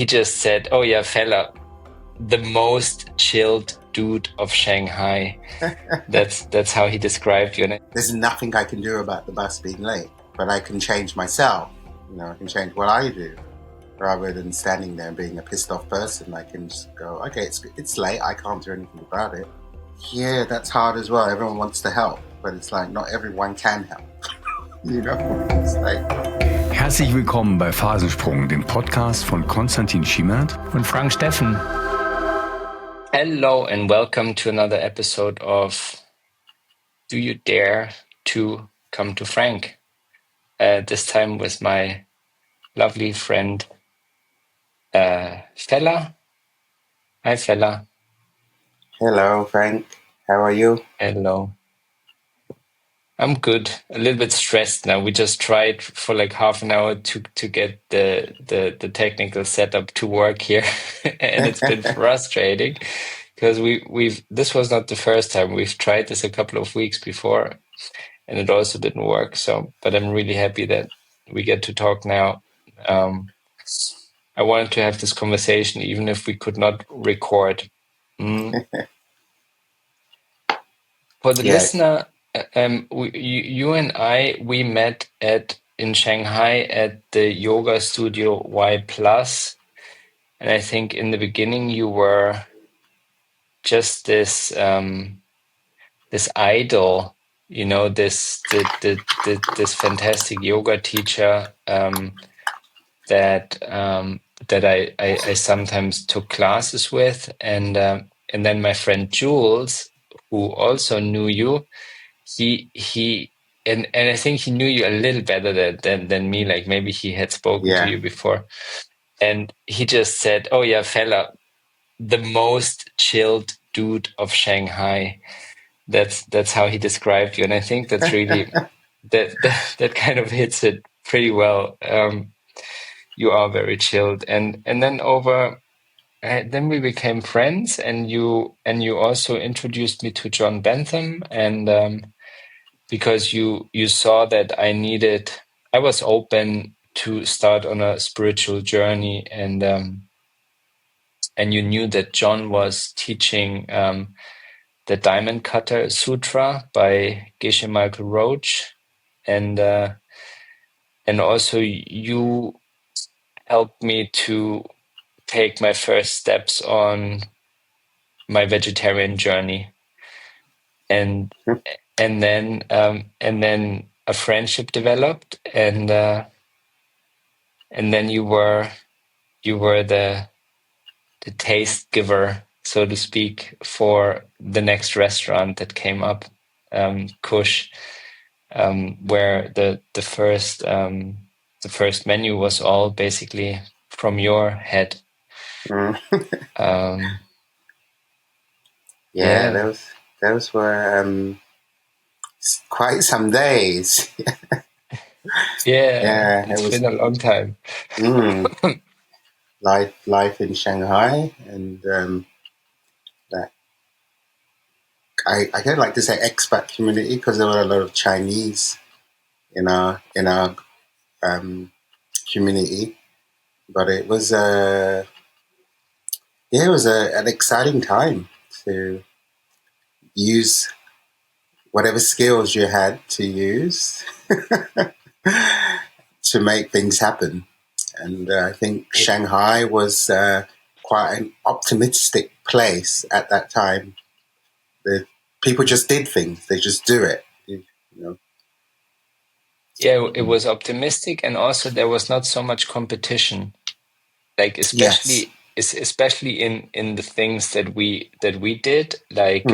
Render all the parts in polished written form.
he just said, "Oh yeah, Fela, the most chilled dude of Shanghai." That's how he described you. There's nothing I can do about the bus being late, but I can change myself. I can change what I do. Rather than standing there and being a pissed off person, I can just go, okay, it's late, I can't do anything about it. Yeah, that's hard as well. Everyone wants to help, but it's like not everyone can help. It's like... Herzlich willkommen bei Fasensprung, dem Podcast von Konstantin Schimmert und Frank Steffen. Hello and welcome to another episode of Do You Dare to Come to Frank? This time with my lovely friend Fela. Hi Fela. Hello Frank, how are you? Hello. I'm good. A little bit stressed now. We just tried for like half an hour to get the technical setup to work here, and it's been frustrating because this was not the first time. We've tried this a couple of weeks before, and it also didn't work. But I'm really happy that we get to talk now. I wanted to have this conversation even if we could not record. For the listener. You and we met in Shanghai at the yoga studio Y Plus, and I think in the beginning you were just this idol, this fantastic yoga teacher that I sometimes took classes with, and then my friend Jules, who also knew you. He and I think he knew you a little better than me. Like maybe he had spoken to you before, and he just said, "Oh yeah, Fela, the most chilled dude of Shanghai." That's how he described you, and I think that's really that kind of hits it pretty well. You are very chilled, and then then we became friends, and you also introduced me to John Bentham, and because you saw that I was open to start on a spiritual journey, and you knew that John was teaching the Diamond Cutter Sutra by Geshe Michael Roach, and also you helped me to take my first steps on my vegetarian journey, and then a friendship developed, and then you were the taste giver, so to speak, for the next restaurant that came up, Kush, where the first menu was all basically from your head. Those were quite some days. It's been a long time. Life in Shanghai, and that I don't like to say expat community because there were a lot of Chinese in our community, but it was an exciting time to use whatever skills you had to use to make things happen. And I think Shanghai was quite an optimistic place at that time. The people just did things; they just do it. Yeah, it was optimistic, and also there was not so much competition. Like especially in the things that we did, like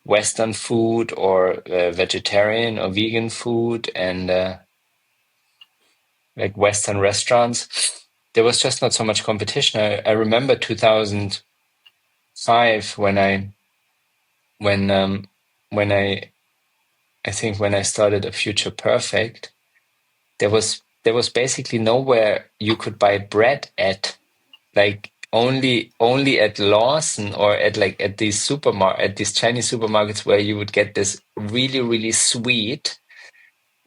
Western food or vegetarian or vegan food, and like Western restaurants. There was just not so much competition. I remember 2005 when I think when I started A Future Perfect, there was basically nowhere you could buy bread at, like only at Lawson or at these Chinese supermarkets where you would get this really, really sweet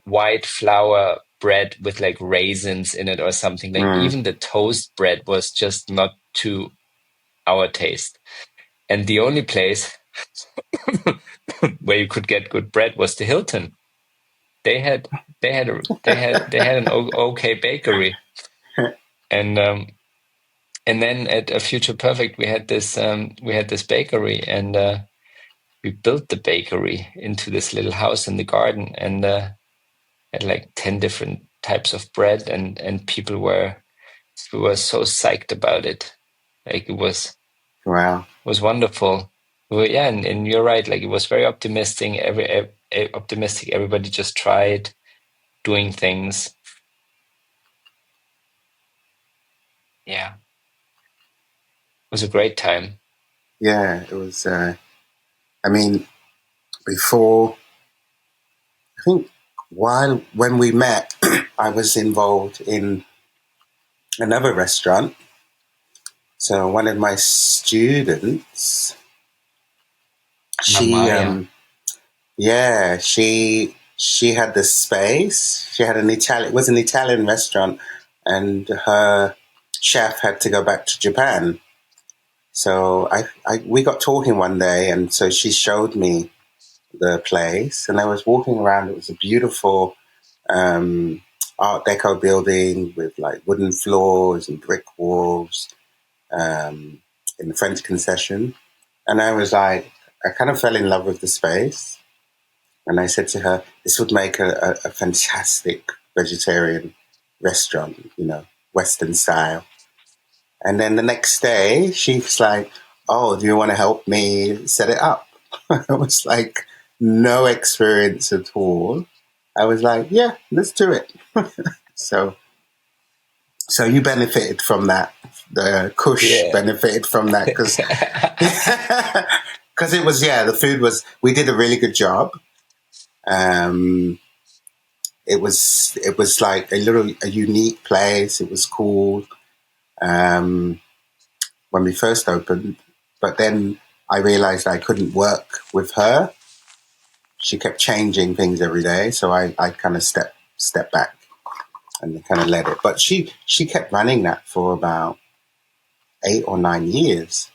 white flour bread with like raisins in it or something. Like even the toast bread was just not to our taste. And the only place where you could get good bread was the Hilton. They had an okay bakery, and then at a Future Perfect we had this bakery, and we built the bakery into this little house in the garden, and had like 10 different types of bread, and people were so psyched about it. Like it was wonderful. Well, yeah, and you're right. Like it was very optimistic. Optimistic. Everybody just tried doing things. Yeah, it was a great time. Yeah, it was. I mean, before, I think, when we met, I was involved in another restaurant. So one of my students, she had this space. She had it was an Italian restaurant, and her chef had to go back to Japan. So we got talking one day, and so she showed me the place, and I was walking around. It was a beautiful Art Deco building with like wooden floors and brick walls in the French concession. And I was like, I kind of fell in love with the space. And I said to her, this would make a fantastic vegetarian restaurant, Western style. And then the next day, she's like, oh, do you want to help me set it up? I was like, no experience at all. I was like, yeah, let's do it. So you benefited from that. The Kush benefited from that because it was, the food was, we did a really good job. It was like a unique place. It was cool when we first opened, but then I realized I couldn't work with her. She kept changing things every day, so I kind of stepped back and kind of let it. But she kept running that for about 8 or 9 years.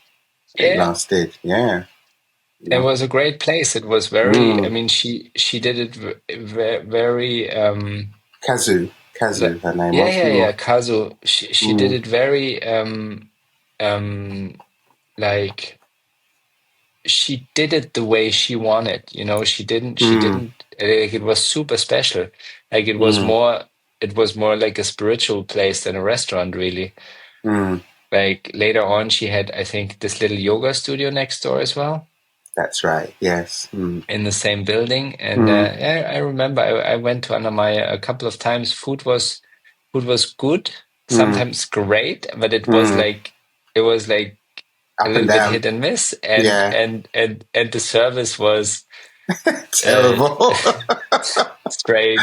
It lasted, yeah. It was a great place. It was very. I mean, she did it very. Kazu, her name was. Yeah. Kazu. She did it very. Like she did it the way she wanted. She didn't. Like, it was super special. Like it was more. It was more like a spiritual place than a restaurant, really. Like later on, she had, I think, this little yoga studio next door as well. That's right. Yes. In the same building, and I remember I went to Anamaya a couple of times. Food was good, sometimes great, but it was like a little bit hit and miss, and the service was terrible, strange.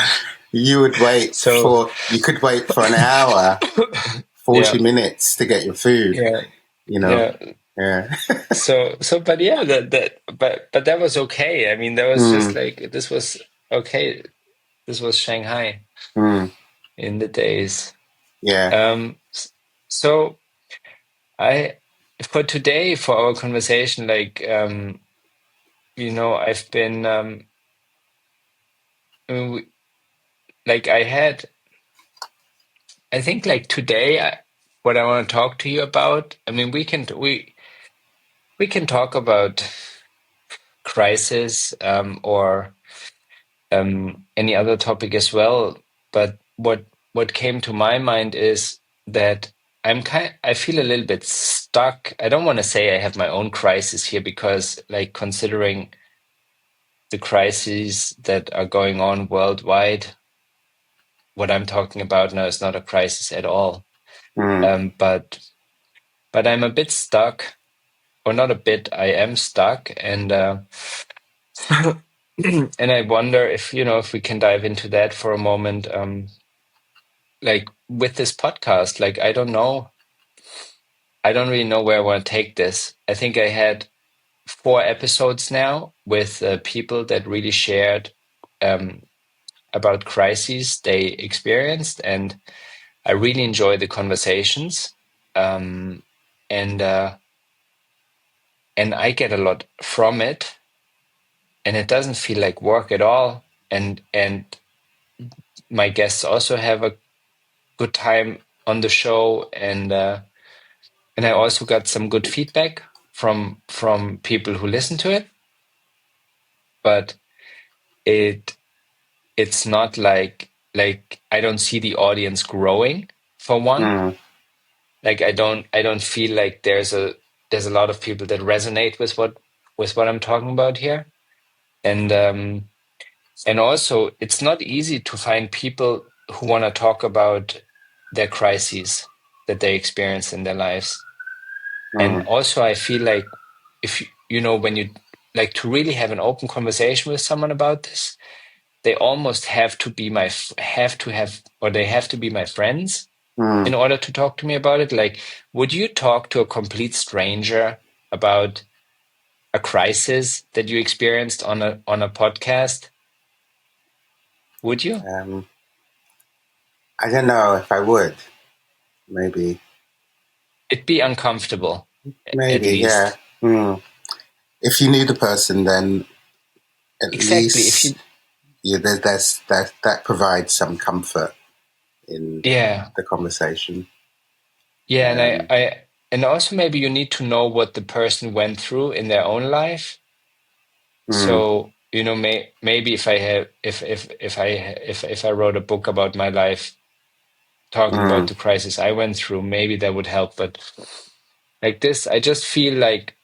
You could wait for an hour, 40 minutes to get your food. But that was okay. I mean, that was just like, this was okay. This was Shanghai in the days. So for today, for our conversation, like, I've been, I think like today, what I want to talk to you about, I mean, we can talk about crisis, or any other topic as well. But what came to my mind is that I feel a little bit stuck. I don't want to say I have my own crisis here, because like, considering the crises that are going on worldwide, what I'm talking about now is not a crisis at all. But I'm a bit stuck, or not a bit, I am stuck. And and I wonder if we can dive into that for a moment. Like with this podcast, like, I don't really know where I want to take this. I think I had 4 episodes now with people that really shared about crises they experienced, and I really enjoy the conversations. And I get a lot from it, and it doesn't feel like work at all. And my guests also have a good time on the show, and I also got some good feedback from people who listen to it. But it's not like I don't see the audience growing, for one. Like I don't feel like there's a lot of people that resonate with what I'm talking about here. And also it's not easy to find people who want to talk about their crises that they experience in their lives. And also I feel like if when you like to really have an open conversation with someone about this, they almost have to be they have to be my friends in order to talk to me about it. Like, would you talk to a complete stranger about a crisis that you experienced on a podcast? Would you? I don't know if I would. Maybe. It'd be uncomfortable, at Maybe, least. yeah. If you knew the person, then at Exactly. If least you, that provides some comfort in yeah, the conversation. yeah, and also maybe you need to know what the person went through in their own life. So maybe if I have if I wrote a book about my life, talking about the crisis I went through, maybe that would help. But like this, I just feel like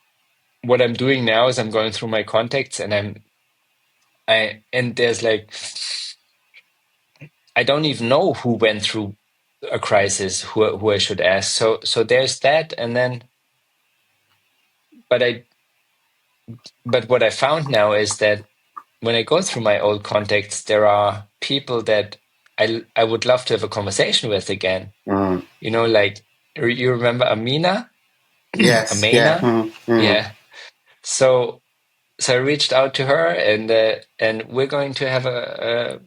what I'm doing now is I'm going through my contacts, and there's like, I don't even know who went through a crisis, who I should ask. So there's that, and then, but what I found now is that when I go through my old contacts, there are people that I would love to have a conversation with again. Like, you remember Amina? Yes, yeah. Amina? Yeah. So I reached out to her, and we're going to have a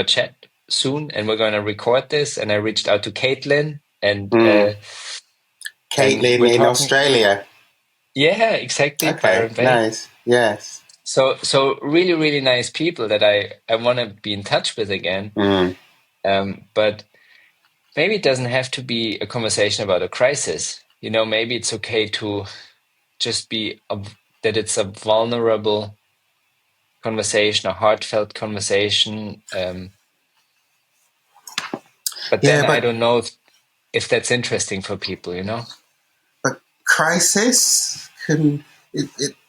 chat soon, and we're going to record this. And I reached out to Caitlin, and Caitlin we're in talking. Australia. Yeah, exactly. Okay, Byron Bay. nice. Yes. So really, really nice people that I want to be in touch with again. But maybe it doesn't have to be a conversation about a crisis. Maybe it's okay to just be that it's a vulnerable conversation, a heartfelt conversation. But then I don't know if that's interesting for people, But crisis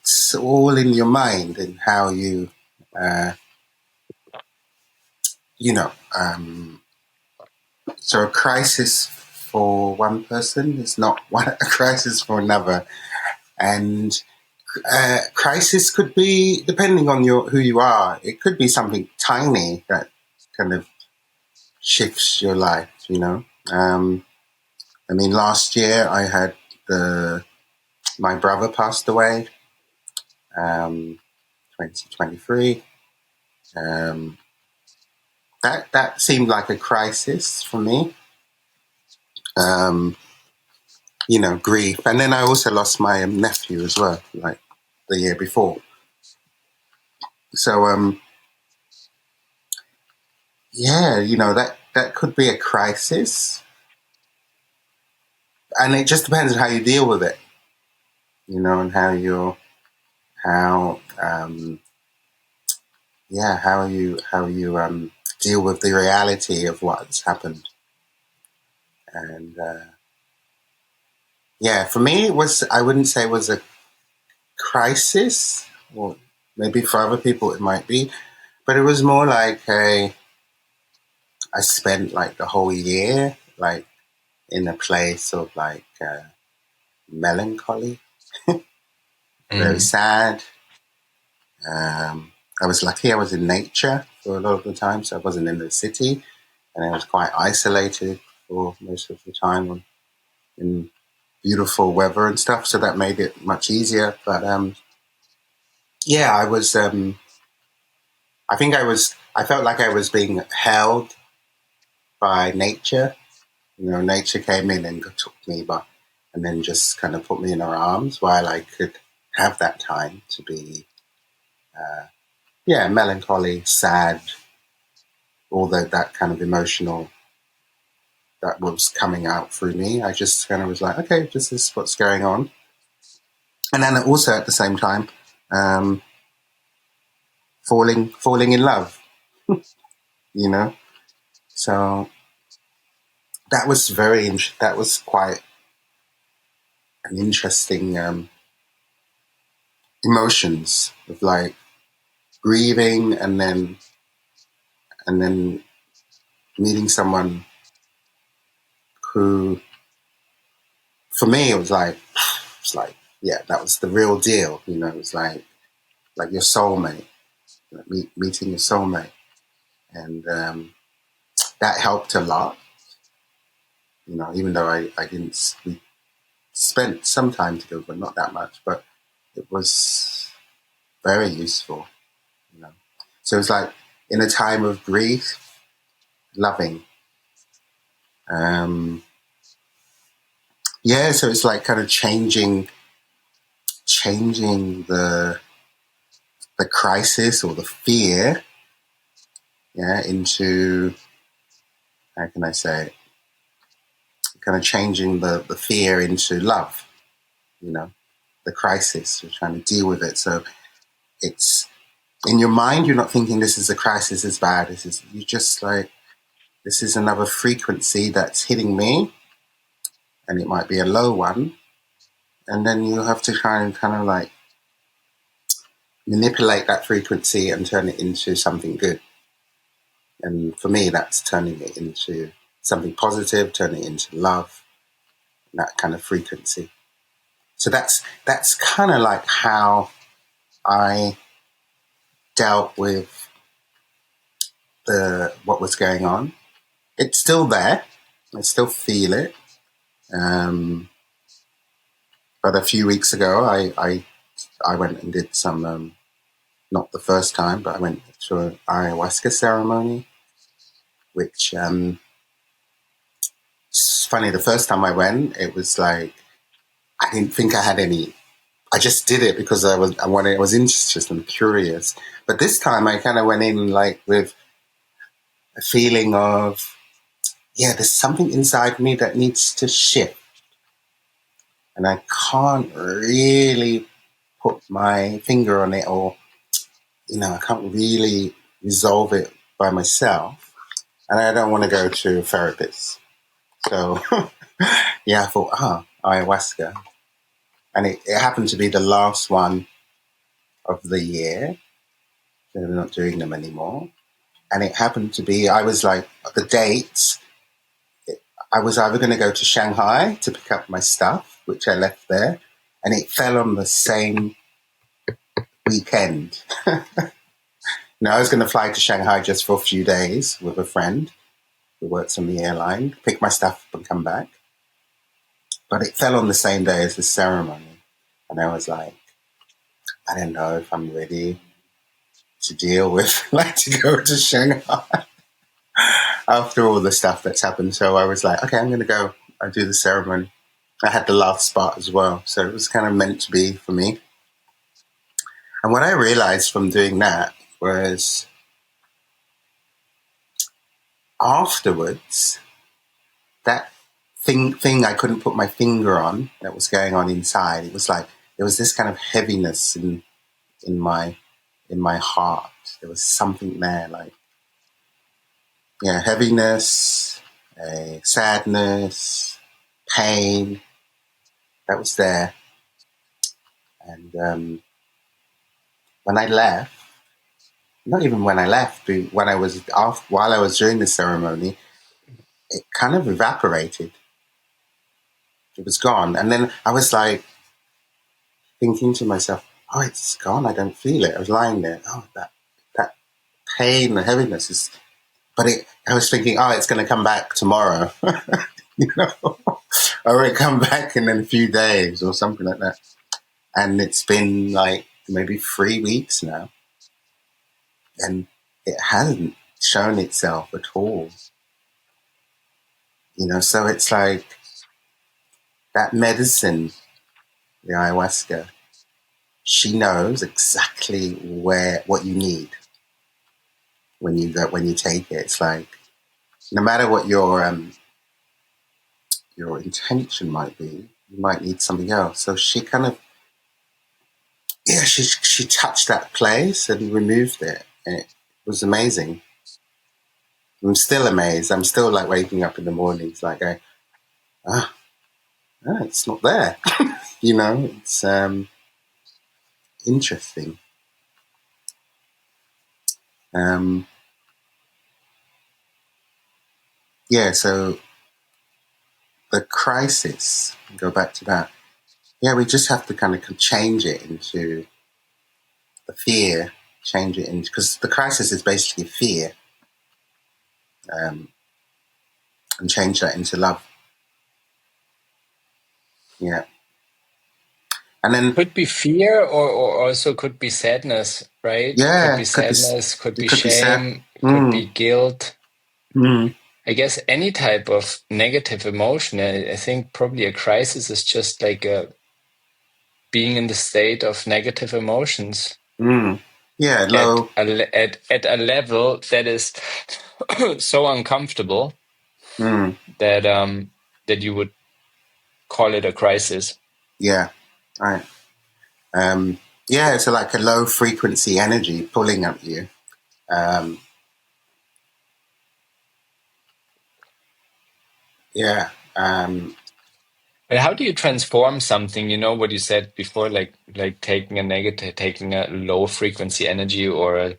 it's all in your mind and how you, so a crisis for one person is not a crisis for another. And crisis could be, depending on who you are, it could be something tiny that kind of shifts your life, last year I had my brother passed away, 2023. That seemed like a crisis for me, grief. And then I also lost my nephew as well, like the year before. So, that could be a crisis. And it just depends on how you deal with it, and how you deal with the reality of what's happened. And for me, I wouldn't say it was a crisis, or maybe for other people it might be, but it was more like I spent like the whole year like in a place of like melancholy, very sad. I was lucky I was in nature for a lot of the time, so I wasn't in the city, and I was quite isolated for most of the time in beautiful weather and stuff, so that made it much easier. But I was I I felt like I was being held by nature. Nature came in and took me and then just kind of put me in her arms while I could have that time to be, melancholy, sad, all that kind of emotional that was coming out through me. I just kind of was like, okay, this is what's going on. And then also at the same time, falling in love, So that was quite an interesting emotions of like grieving and then meeting someone who, for me, it was like, yeah, that was the real deal. It was like your soulmate, meeting your soulmate. And that helped a lot, even though I didn't, we spent some time together, but not that much, but it was very useful, So it was like in a time of grief, loving. So it's like kind of changing the crisis or the fear, into, how can I say it? Kind of changing the fear into love, the crisis. You're trying to deal with it. So it's in your mind, you're not thinking this is a crisis, it's bad. You're just like, this is another frequency that's hitting me, and it might be a low one. And then you have to try and kind of like manipulate that frequency and turn it into something good. And for me, that's turning it into something positive, turning it into love, that kind of frequency. So that's kind of like how I dealt with what was going on. It's still there. I still feel it. But a few weeks ago, I went and did some, not the first time, but I went to an Ayahuasca-Ceremonie, which, it's funny, the first time I went, it was like, I didn't think I had any. I just did it because I was interested and curious. But this time I kind of went in like with a feeling of, there's something inside me that needs to shift. And I can't really put my finger on it, or, I can't really resolve it by myself. And I don't want to go to a therapist. So, I thought, ayahuasca. And it happened to be the last one of the year. They're not doing them anymore. And it happened to be, I was like, the dates, I was either going to go to Shanghai to pick up my stuff, which I left there, and it fell on the same weekend. I was going to fly to Shanghai just for a few days with a friend who works on the airline, pick my stuff up and come back. But it fell on the same day as the ceremony. And I was like, I don't know if I'm ready to deal with, like, to go to Shanghai after all the stuff that's happened. So I was like, okay, I'm going to go. I do the ceremony. I had the last spot as well. So it was kind of meant to be for me. And what I realized from doing that was afterwards, that thing I couldn't put my finger on that was going on inside, it was like there was this kind of heaviness in my heart. There was something there, like, heaviness, sadness, pain that was there. And when I left, not even when I left, when I was off, while I was doing the ceremony, it kind of evaporated. It was gone. And then I was like thinking to myself, oh, it's gone. I don't feel it. I was lying there. Oh, that pain and heaviness is, but I was thinking, oh, it's going to come back tomorrow, or it come back in a few days or something like that. And it's been like maybe 3 weeks now. And it hasn't shown itself at all. So it's like that medicine, the ayahuasca, she knows exactly what you need when you take it. It's like no matter what your intention might be, you might need something else. So she kind of she touched that place and removed it. And it was amazing. I'm still amazed. I'm still like waking up in the mornings like going, it's not there. It's interesting. So the crisis, go back to that. Yeah, we just have to kind of change it into the fear, change it into, because the crisis is basically fear, and change that into love. Yeah. And then Could be fear or also could be sadness, right? Could be sadness, could be sad. shame, could be guilt. I guess any type of negative emotion. I think probably a crisis is just like being in the state of negative emotions. Yeah, low. At a level that is so uncomfortable that you would call it a crisis. Yeah, right. So like a low frequency energy pulling at you. But how do you transform something? You know what you said before, like taking a low frequency energy or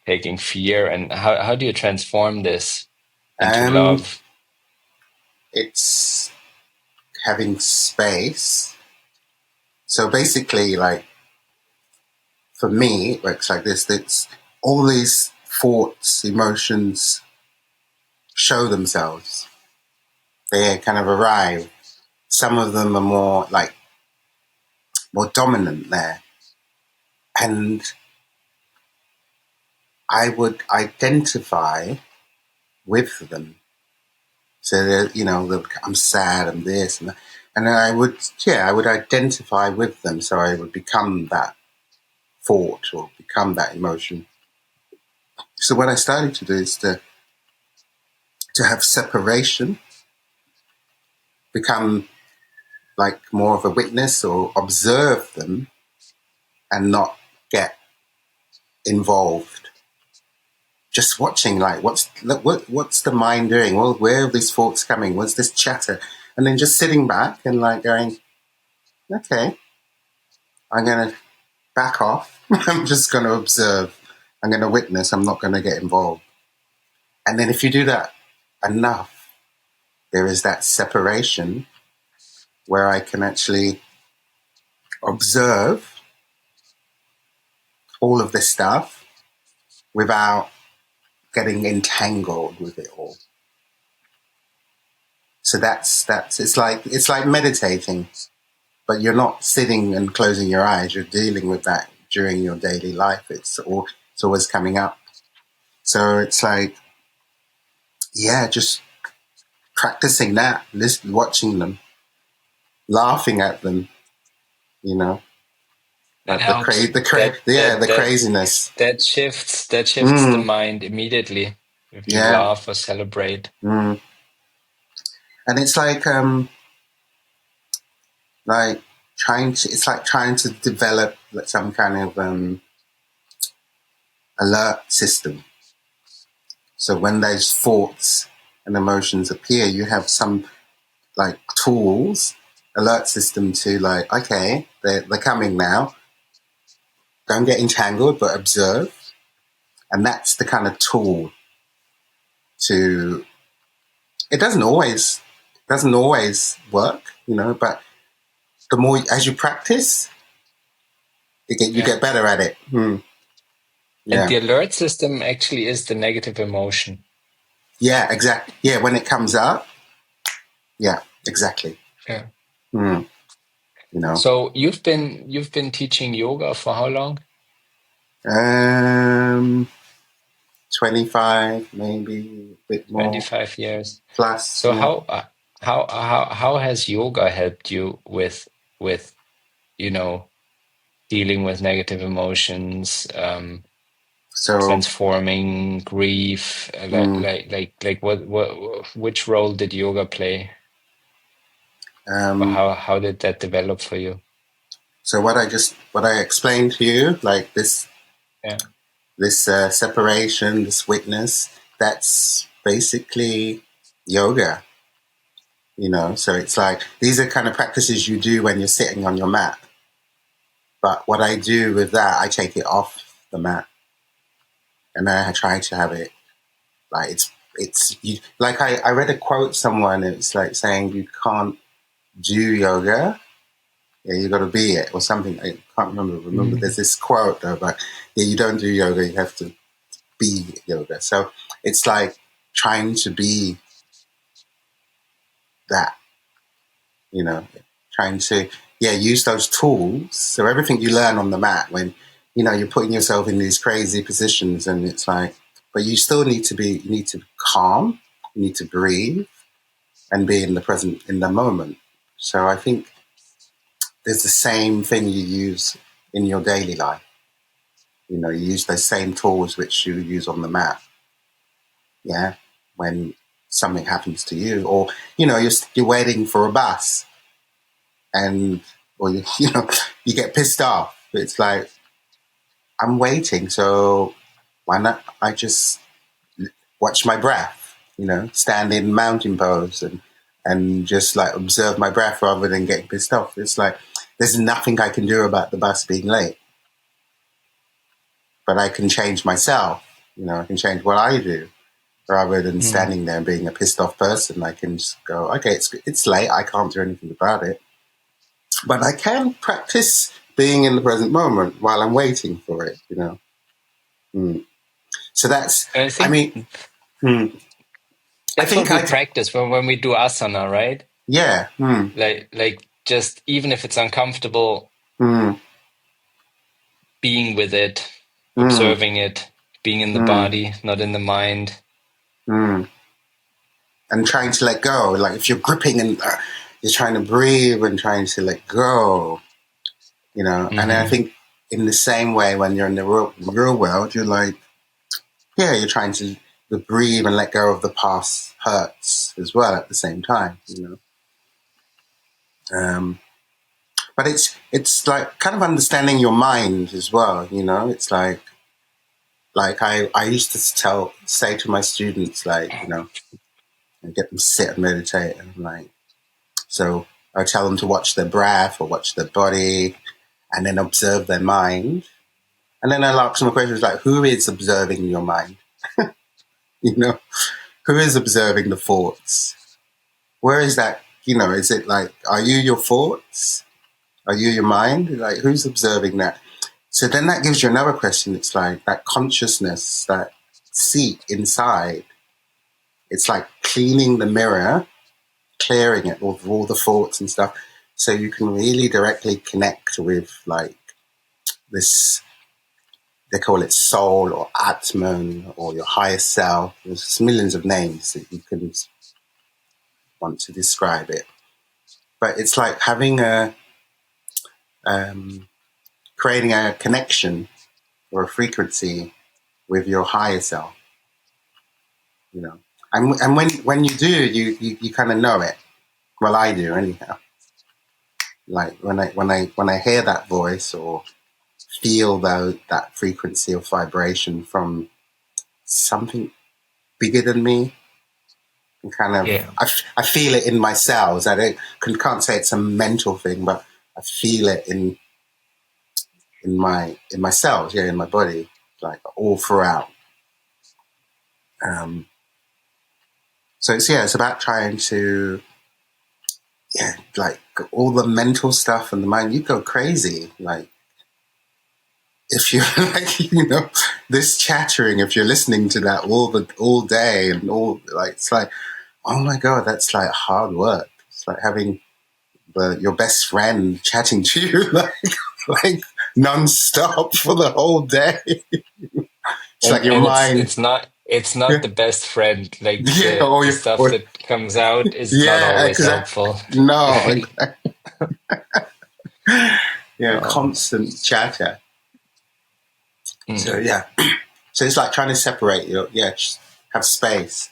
taking fear, and how do you transform this into love? It's having space. So basically, like for me, it works like this. It's all these thoughts, emotions show themselves. They kind of arrive. Some of them are more dominant there. And I would identify with them. So, I'm sad, I'm this, and that. And I would identify with them. So I would become that thought or become that emotion. So what I started to do is to have separation, become like more of a witness or observe them and not get involved. Just watching, like, what's the mind doing? Well, where are these thoughts coming? What's this chatter? And then just sitting back and like going, okay, I'm going to back off. I'm just going to observe. I'm going to witness. I'm not going to get involved. And then if you do that enough, there is that separation where I can actually observe all of this stuff without getting entangled with it all. So that's it's like meditating, but you're not sitting and closing your eyes. You're dealing with that during your daily life. It's always coming up. So it's like, just practicing that, watching them, laughing at them, That at helps. the craziness. That shifts the mind immediately if you laugh or celebrate. And it's like trying to develop some kind of alert system. So when those thoughts and emotions appear, you have some like tools, alert system to like, okay, they're coming now. Don't get entangled, but observe. And that's the kind of tool to. It doesn't always work, but the more as you practice, you get better at it. Yeah. And the alert system actually is the negative emotion. Yeah, exactly. Yeah, when it comes up. Yeah, exactly. Yeah. So you've been teaching yoga for how long? 25, maybe a bit more. 25 years. Plus. So Yeah. how has yoga helped you with dealing with negative emotions, So transforming grief, mm, which role did yoga play? Or um, how did that develop for you? so what I explained to you, like this Yeah. separation, this witness, that's basically yoga. So it's like these are kind of practices you do when you're sitting on your mat. But what I do with that, I take it off the mat, and then I try to have it like like I read a quote somewhere, and it's like saying you can't do yoga, yeah, you got to be it or something. I can't remember. There's this quote though, but yeah, you don't do yoga, you have to be yoga. So it's like trying to be that, trying to, use those tools. So everything you learn on the mat when, you're putting yourself in these crazy positions, and it's like, but you still need to be calm, you need to breathe and be in the present, in the moment. So I think there's the same thing you use in your daily life. You use those same tools which you use on the mat. Yeah. When something happens to you, or, you're waiting for a bus, and or you get pissed off. It's like, I'm waiting, so why not I just watch my breath, stand in mountain pose and just like observe my breath rather than getting pissed off. It's like there's nothing I can do about the bus being late, but I can change myself. I can change what I do rather than standing there and being a pissed off person. I can just go, okay, it's late, I can't do anything about it, but I can practice being in the present moment while I'm waiting for it, So that's, And I I think mean, I that's what think we practice when we do asana, right? yeah, Like just even if it's uncomfortable, mm, being with it, mm, observing it, being in the mm, body, not in the mind. mm. And trying to let go. Like if you're gripping and you're trying to breathe and trying to let go, And I think in the same way, when you're in the real world, you're like, you're trying to breathe and let go of the past hurts as well at the same time, But it's like kind of understanding your mind as well, It's like I used to say to my students, like, and get them to sit and meditate, and I'm like, so I tell them to watch their breath or watch their body, and then observe their mind, and then I'll ask them questions like, who is observing your mind? Who is observing the thoughts? Where is that? Is it like, are you your thoughts? Are you your mind? Like, who's observing that? So then that gives you another question. It's like that consciousness, that seat inside. It's like cleaning the mirror, clearing it of all the thoughts and stuff, so you can really directly connect with like this. They call it soul or atman or your higher self. There's millions of names that you can want to describe it, but it's like having creating a connection or a frequency with your higher self. And when you do, you kind of know it. Well, I do anyhow. Like when I hear that voice or feel that frequency or vibration from something bigger than me, and kind of Yeah. I feel it in my cells. I can't say it's a mental thing, but I feel it in my cells, in my body, like all throughout. So it's about trying to like all the mental stuff and the mind. You go crazy, like if you're like this chattering. If you're listening to that all day and all, like it's like, oh my god, that's like hard work. It's like having your best friend chatting to you like non-stop for the whole day. It's like your and mind. it's not the best friend. Like Yeah, the stuff or that comes out is not yeah, always exactly. helpful. No, yeah, Oh. constant chatter. So Mm. yeah, so it's like trying to separate just have space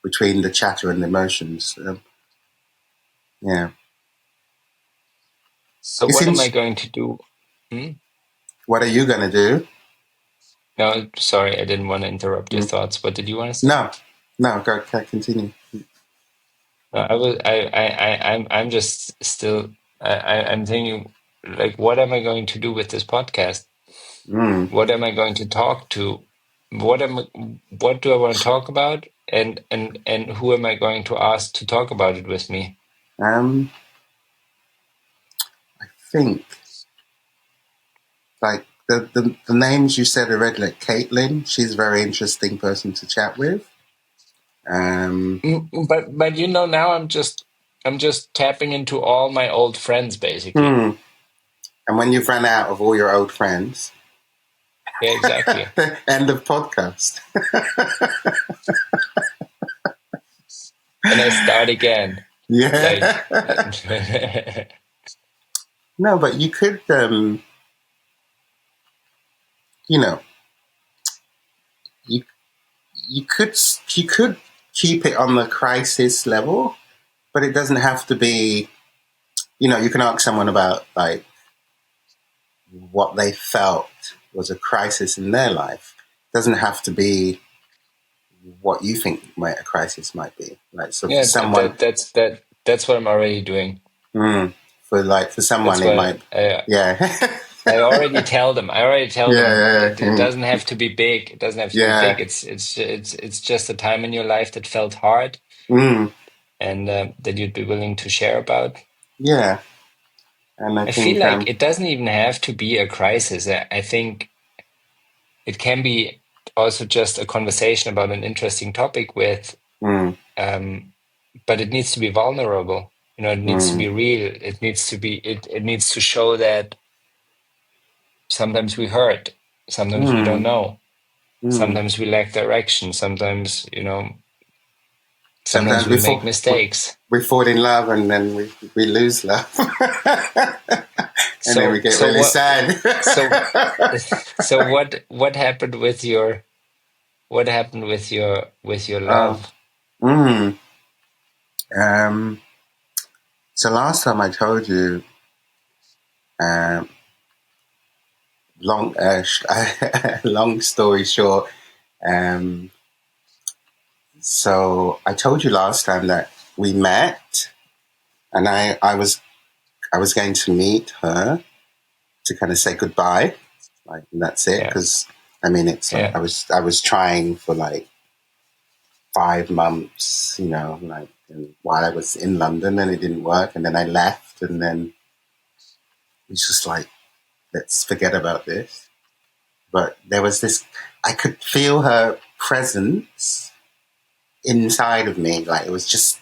between the chatter and the emotions. Yeah, So it's what in. am I going to do? Hmm? What are you gonna do? No, sorry, I didn't want to interrupt your Mm. thoughts. What did you want to say? No, no, go continue. No, I'm just still, I'm thinking, like, what am I going to do with this podcast? Mm. What am I going to talk to? What do I want to talk about? And who am I going to ask to talk about it with me? I think like the names you said already, like Caitlin, she's a very interesting person to chat with. But now I'm just tapping into all my old friends, basically. And when you've run out of all your old friends, Yeah, exactly. end of podcast. And I start again. Yeah. Like, No, but you could, you know, you you could you could keep it on the crisis level, but it doesn't have to be. You can ask someone about like what they felt was a crisis in their life. It doesn't have to be what you think a crisis might be. Like, so for yeah, someone, that's what I'm already doing. for someone, That's it what might, yeah, I already tell them. yeah, It doesn't have to be big. It doesn't have to be big. yeah, It's just a time in your life that felt hard, and that you'd be willing to share about. yeah. And I I feel think, like it doesn't even have to be a crisis. I think it can be also just a conversation about an interesting topic but it needs to be vulnerable. It needs to be real. It needs to be, it needs to show that sometimes we hurt, sometimes we don't know, sometimes we lack direction, sometimes sometimes we make mistakes. we fall in love and then we lose love. And then we So, get so really what, sad. so, so what happened with your Oh, love? um, so last time I told you, um, long long story short, so I told you last time that we met, and I was going to meet her to kind of say goodbye, like, and that's it. Yeah, Because I mean, it's like yeah, I was trying for like 5 months, like, and while I was in London, and it didn't work, and then I left, and then it's just like, let's forget about this. But there was this, I could feel her presence inside of me, like it was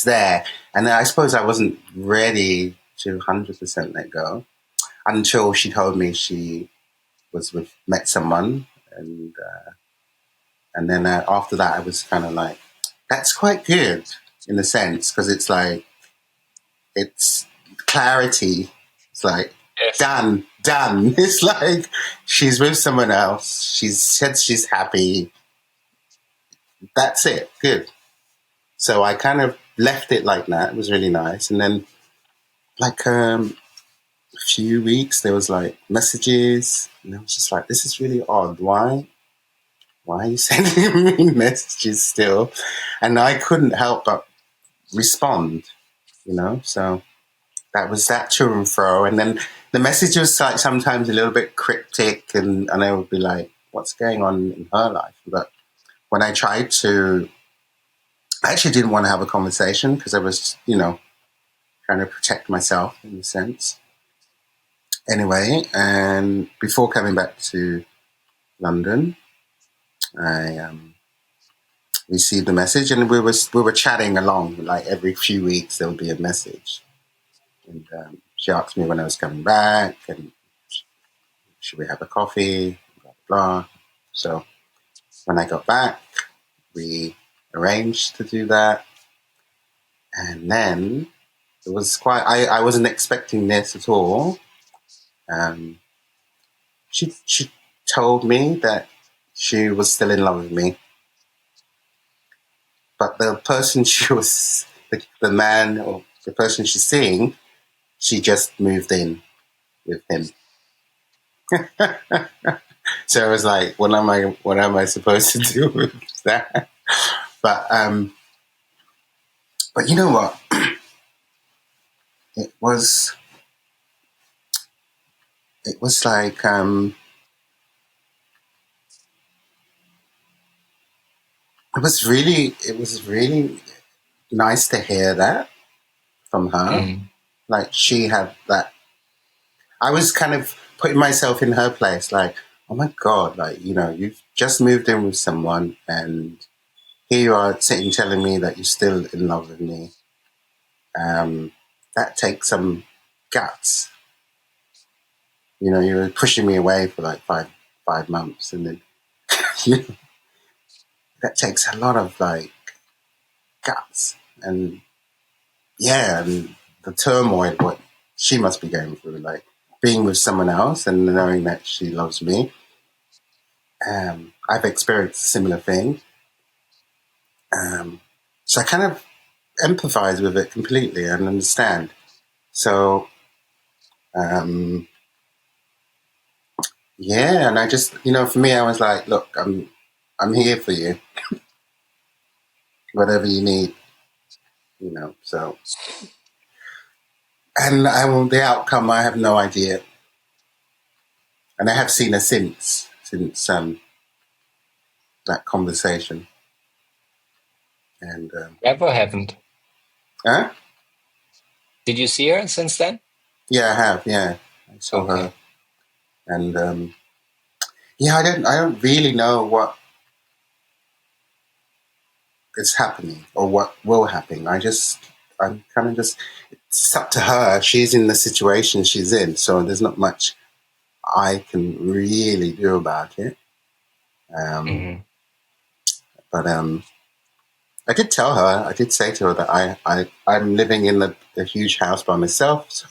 there, and I suppose I wasn't ready to 100% let go until she told me she met someone, and then after that I was kind of like, that's quite good in a sense, because it's like, it's clarity. It's like, yes, done. It's like, she's with someone else. She's said she's happy. That's it. Good. So I kind of left it like that. It was really nice. And then, like, a few weeks, there was like messages, and I was just like, this is really odd. Why? Why are you sending me messages still? And I couldn't help but respond, So that was that to and fro. And then the message was like sometimes a little bit cryptic, and I would be like, what's going on in her life? But when I tried to, I actually didn't want to have a conversation because I was, trying to protect myself in a sense. Anyway, and before coming back to London, I received a message, and we were chatting along. Like every few weeks, there would be a message, and she asked me when I was coming back, and should we have a coffee? Blah blah. So when I got back, we arranged to do that. And then it was I wasn't expecting this at all. She told me that she was still in love with me. But the person she was, the man or the person she's seeing, she just moved in with him. So I was like, what am I supposed to do with that? But you know what? It was like it was really nice to hear that from her. Like she had that. I was kind of putting myself in her place, like, oh my God, like, you know, you've just moved in with someone and here you are sitting telling me that you're still in love with me. That takes some guts. You know, you were pushing me away for like five months, and then you know, that takes a lot of like guts, and yeah, and the turmoil what she must be going through, like being with someone else and knowing that she loves me. I've experienced a similar thing, so I kind of empathize with it completely and understand. So yeah, and I just, you know, for me, I was like, look, I'm here for you, whatever you need, you know. So, and the outcome, I have no idea, and I have seen her since that conversation, and Ever haven't? huh? Did you see her since then? Yeah, I have. Yeah, I saw her, and yeah, I don't really know what is happening or what will happen. I'm kind of just, it's up to her. She's in the situation she's in, so there's not much I can really do about it. But I did tell her, I did say to her that I'm living in a huge house by myself. So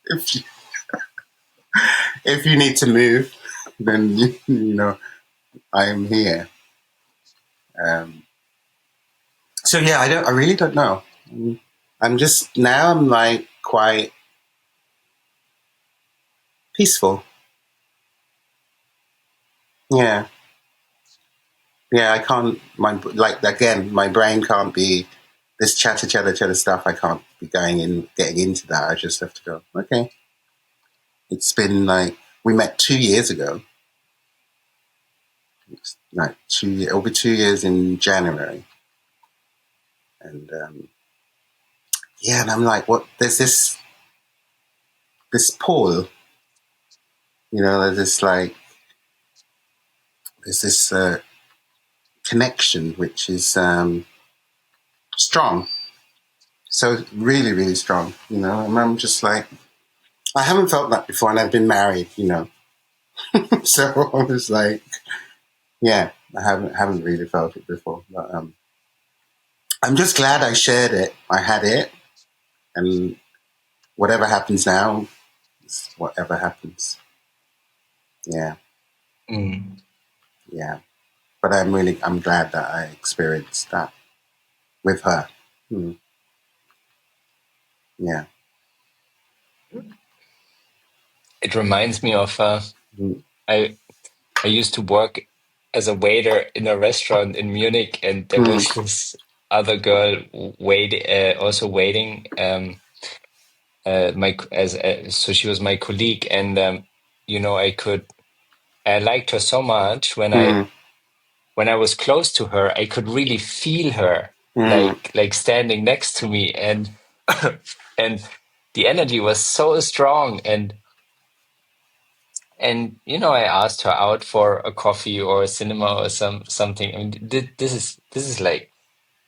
if you, if you need to move, then you know I am here. So yeah, I really don't know. I'm just now I'm like quite peaceful. Yeah. Yeah, I can't. My brain can't be this chatter stuff. I can't be getting into that. I just have to go. Okay, it's been like we met 2 years ago. It's like it'll be 2 years in January, and yeah, and I'm like, what? There's this pull, you know. There's this connection which is strong. So really, really strong, you know. And I'm just like, I haven't felt that before, and I've been married, you know. So I was like, yeah, I haven't really felt it before, but I'm just glad I shared it. I had it, and whatever happens now, is whatever happens. Yeah, yeah. But I'm glad that I experienced that with her. Yeah. It reminds me of Mm. I used to work as a waiter in a restaurant in Munich, and there Mm. was this other girl also waiting. So she was my colleague, and you know, I liked her so much Mm. when I was close to her, I could really feel her Mm. like standing next to me, and and the energy was so strong, and you know, I asked her out for a coffee or a cinema or something. I mean, this is like,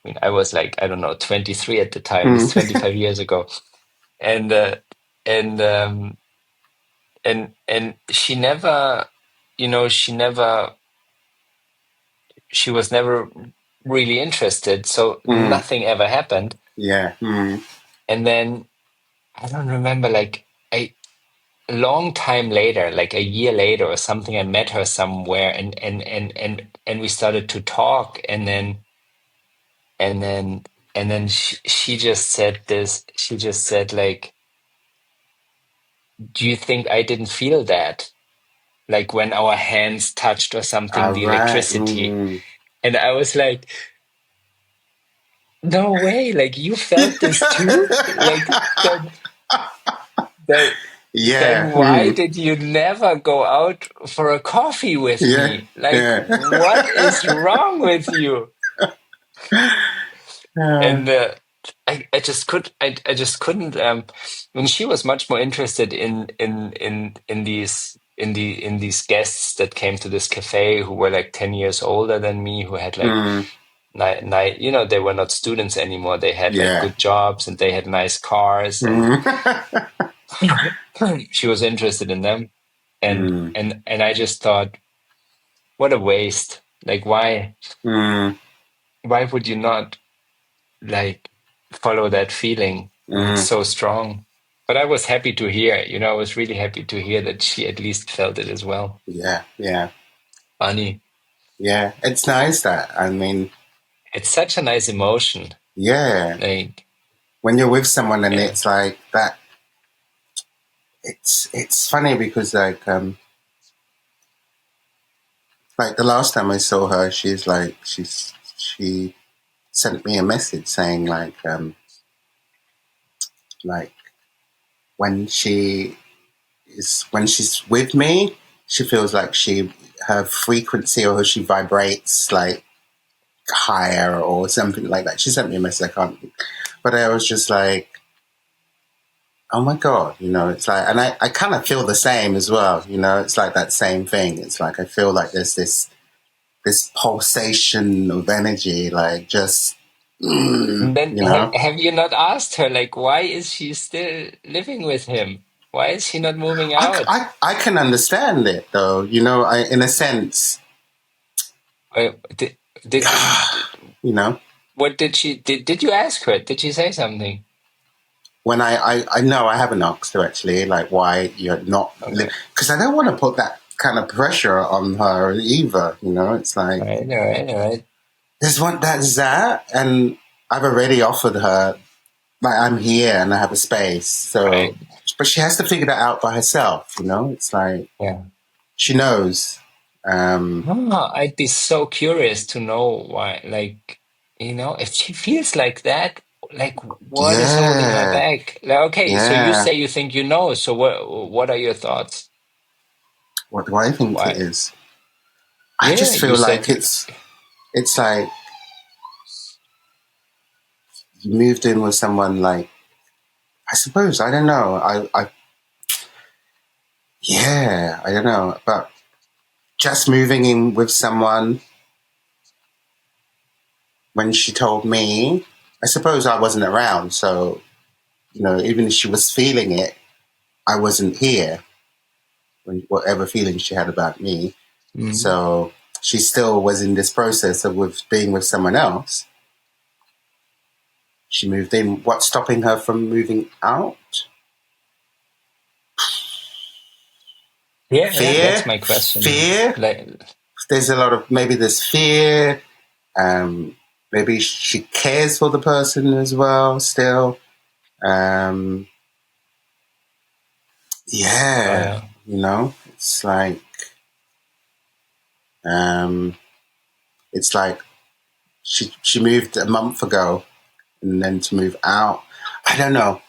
I mean, I was like, I don't know, 23 at the time. This is Mm. 25 years ago, and and and she never, you know, she never she was never really interested, so nothing ever happened. Yeah. And then I don't remember, like a long time later, like a year later or something, I met her somewhere, and we started to talk, and then she just said this. She just said, like, do you think I didn't feel that? Like when our hands touched or something, All the right. electricity. And I was like, no way, like you felt this too? Like that Yeah. then why did you never go out for a coffee with Yeah. me? Like, Yeah. what is wrong with you? And I just couldn't. I mean, she was much more interested in these guests that came to this cafe who were like 10 years older than me, who had like you know, they were not students anymore. They had like Yeah. good jobs and they had nice cars, and she was interested in them. And I just thought, what a waste. Like, why would you not like follow that feeling when it's so strong? But I was happy to hear, you know, I was really happy to hear that she at least felt it as well. Yeah. Yeah. Funny. Yeah. It's nice that, I mean, It's such a nice emotion. yeah. Like, When you're with someone and yeah. it's like that, it's funny because like the last time I saw her, she sent me a message saying like when when she's with me, she feels like her frequency or how she vibrates like higher or something like that. She sent me a message. I can't, but I was just like, oh my God, you know, it's like, and I kind of feel the same as well. You know, it's like that same thing. It's like, I feel like there's this pulsation of energy, like just, And then you know, have you not asked her, like, why is she still living with him? Why is she not moving out? I can understand it though, you know, in a sense, Uh, Did, did, you know, what did she, did you ask her? Did she say something? when I know I haven't asked her actually, like why you're not, Okay. because I don't want to put that kind of pressure on her either, you know, it's like, All right. there's that, and I've already offered her, like I'm here and I have a space, so, Right. but she has to figure that out by herself, you know, it's like, Yeah. she knows, I'd be so curious to know why, like, you know, if she feels like that, like, what is holding her yeah, back? Like, okay, so you yeah, say you think you know, so what are your thoughts? what do I think it Why? is? I Yeah, just you feel said like you, it's like you moved in with someone, like, I suppose, I don't know, yeah, I don't know, but just moving in with someone, when she told me, I suppose I wasn't around, so, you know, even if she was feeling it, I wasn't here, when whatever feelings she had about me. mm, So she still was in this process of being with someone else. She moved in. What's stopping her from moving out? that's Fear, my question. fear. Like, There's a lot of, maybe there's fear. Maybe she cares for the person as well. Still, um, oh yeah, yeah, you know, um, it's like she moved a month ago, and then to move out, I don't know,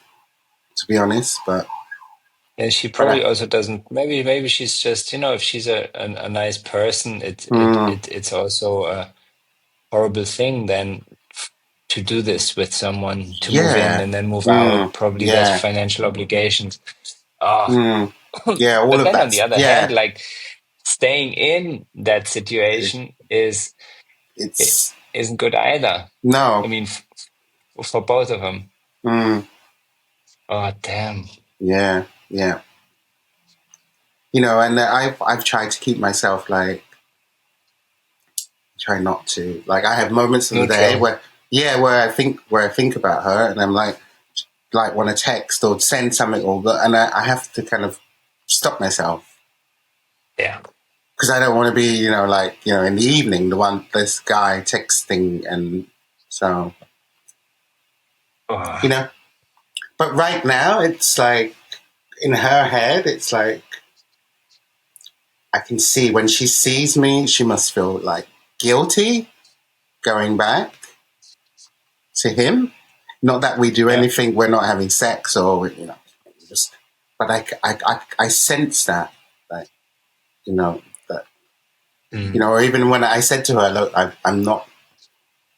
to be honest, and she but probably also doesn't. Maybe she's just, you know, if she's a nice person, it's also a horrible thing then to do this with someone, to move in yeah, and then move out. Probably there's yeah, financial obligations. Ah, yeah, all but of then on that, the other hand, yeah, like staying in that situation it's isn't good either. I no, mean, for both of them. mm, Oh, damn. yeah, yeah, you know, and I've tried to keep myself like, try not to. Like, I have moments of the day Neutral. where I think about her, and I'm like want to text or send something, and I have to kind of stop myself. Yeah. Because I don't want to be, in the evening, this guy texting, and so, Oh. But right now, it's like, in her head, it's like, I can see when she sees me, she must feel like guilty going back to him. Not that we do Yeah. anything, we're not having sex or, but I sense that, like, that, or even when I said to her, look, I'm not,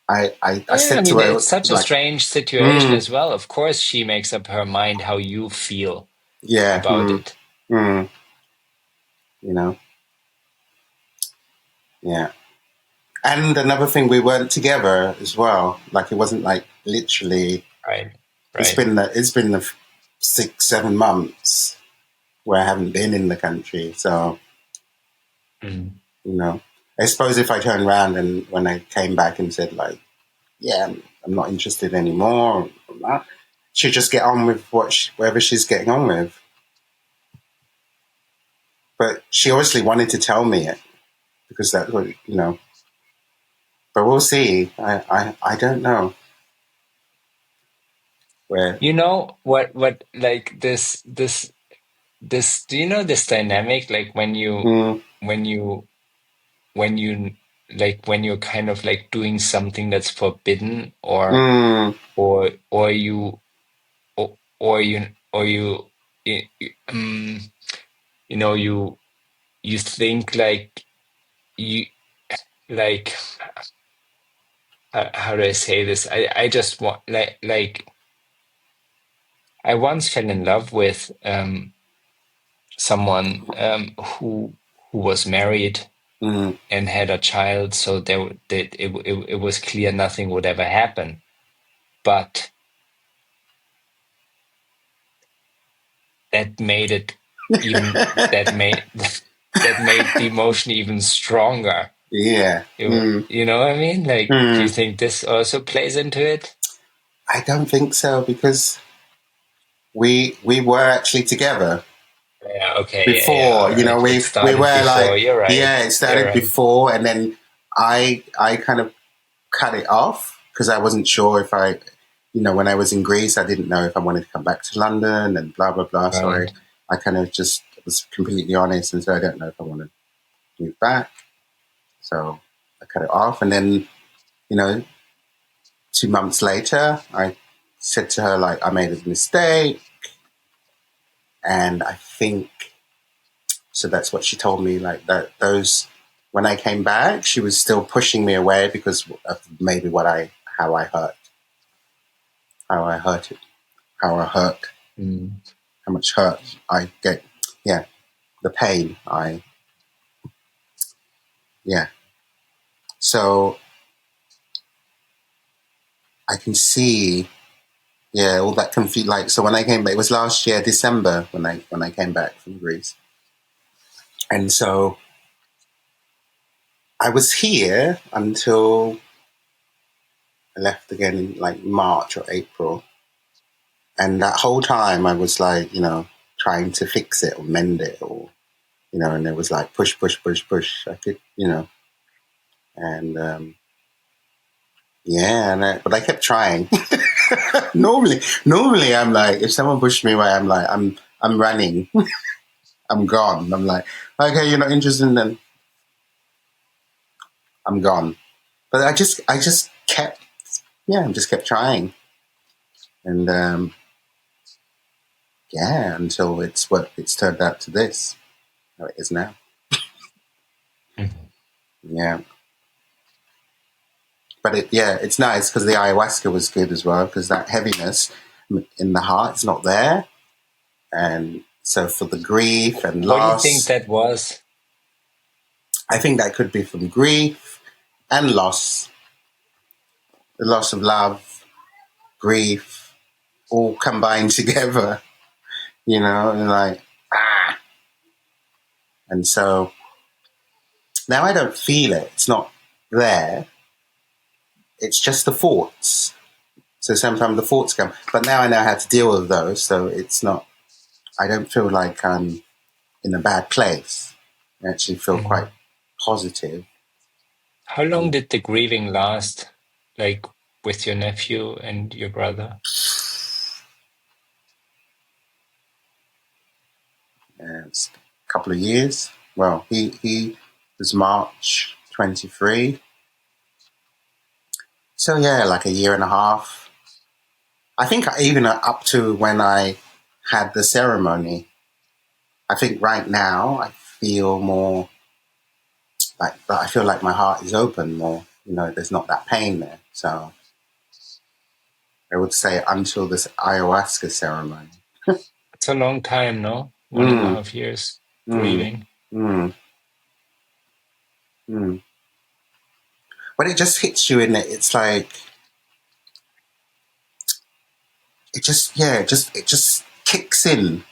I Yeah, I said to mean, her, it's such a like, strange situation as well. Of course, she makes up her mind how you feel yeah, about it. Yeah. And another thing, we weren't together as well. Like, it wasn't like literally. Right. It's been the 6-7 months where I haven't been in the country. So, I suppose if I turned around and when I came back and said, like, yeah, I'm not interested anymore, she'd just get on with whatever she's getting on with. But she obviously wanted to tell me it because that's what, but we'll see. I don't know where. You know what like this do you know this dynamic, like when you when you when you're kind of like doing something that's forbidden, or you or you or you y- y- you think like you like how do I say this? I just want I once fell in love with someone who was married and had a child, so it was clear nothing would ever happen. But that made it even that made the emotion even stronger. Yeah. You know what I mean? Like, do you think this also plays into it? I don't think so, because we were actually together Yeah. Okay. Yeah. before. All right. It We started were before. like, You're right. yeah, it You're started right. before, and then I kind of cut it off because I wasn't sure if when I was in Greece, I didn't know if I wanted to come back to London and blah blah blah. So Right. I kind of just was completely honest and said I don't know if I want to move back. So I cut it off, and then 2 months later, I said to her, like, I made a mistake. And I think, so that's what she told me, like, that when I came back, she was still pushing me away because of maybe how I hurt it, how I hurt, how much hurt I get. Yeah. The pain. Yeah. So I can see, yeah, all that confusion. Like, so when I came back, it was last year, December, when I came back from Greece. And so I was here until I left again in like March or April. And that whole time I was like, trying to fix it or mend it, or, and it was like push, push, push, push. I could, and yeah, but I kept trying. Normally I'm like, if someone pushed me away, I'm like, I'm running. I'm gone. I'm like, okay, you're not interested, then I'm gone. But I just kept, I just kept trying. And yeah, until it's turned out to this, how it is now. Yeah. But it's nice because the ayahuasca was good as well, because that heaviness in the heart is not there. And so for the grief and What do you think loss, that was? I think that could be from grief and loss, the loss of love, grief, all combined together, and like, and so now I don't feel it. It's not, there. It's just the thoughts. So sometimes the thoughts come, but now I know how to deal with those. So it's not, I don't feel like I'm in a bad place. I actually feel quite positive. How long did the grieving last, like with your nephew and your brother? It's a couple of years. Well, he was March 23. So yeah, like a year and a half. I think even up to when I had the ceremony, I think right now I feel more like, I feel like my heart is open more. You know, there's not that pain there. So I would say until this ayahuasca ceremony. It's a long time, no? 1.5 years Mm, grieving. mm, mm. But it just hits you in it. It's like, it just kicks in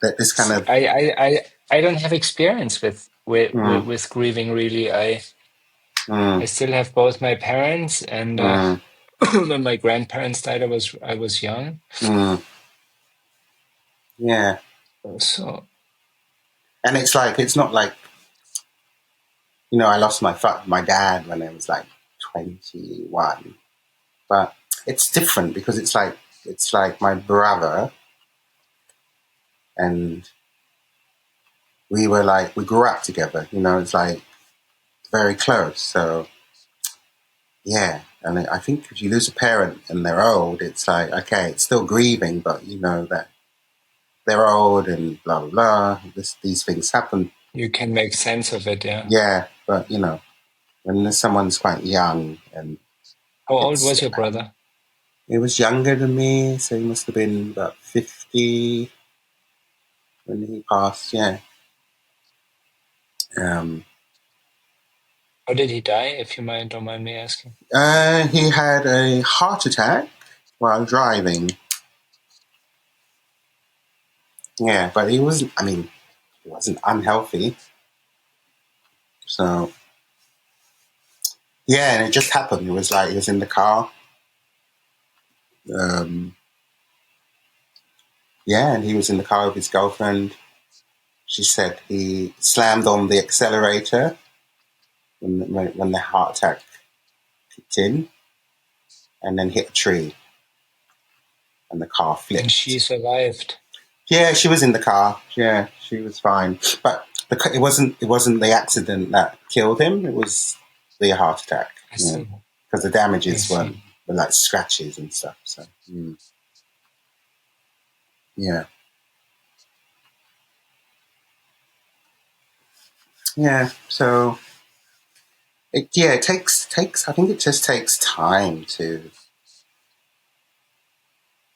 that this kind See, of, I don't have experience mm, with grieving really. I mm, still have both my parents, and mm, when my grandparents died, I was young. mm, yeah. So And it's like, it's not like, you know, I lost my dad when I was like 21, but it's different because it's like my brother, and we grew up together, you know, it's like very close. So yeah. And I think if you lose a parent and they're old, it's like, okay, it's still grieving, but you know that they're old and blah, blah, blah. These things happen. you can make sense of it, yeah. Yeah. But you know, when someone's quite young and How old it's, was your brother? he was younger than me, so he must have been about 50 when he passed. Yeah. Um, How did he die, if you don't mind me asking? he had a heart attack while driving. Yeah, but he wasn't. I mean, he wasn't unhealthy. So yeah, and it just happened. It was like he was in the car. Um, yeah, and he was in the car with his girlfriend. She said he slammed on the accelerator when the heart attack kicked in, and then hit a tree, and the car And she flipped. survived. Yeah, she was in the car. Yeah, she was fine. But it wasn't the accident that killed him. It was the heart attack. I Yeah, see. because the I damages were see. like scratches and stuff. So yeah, yeah. So it takes. I think it just takes time to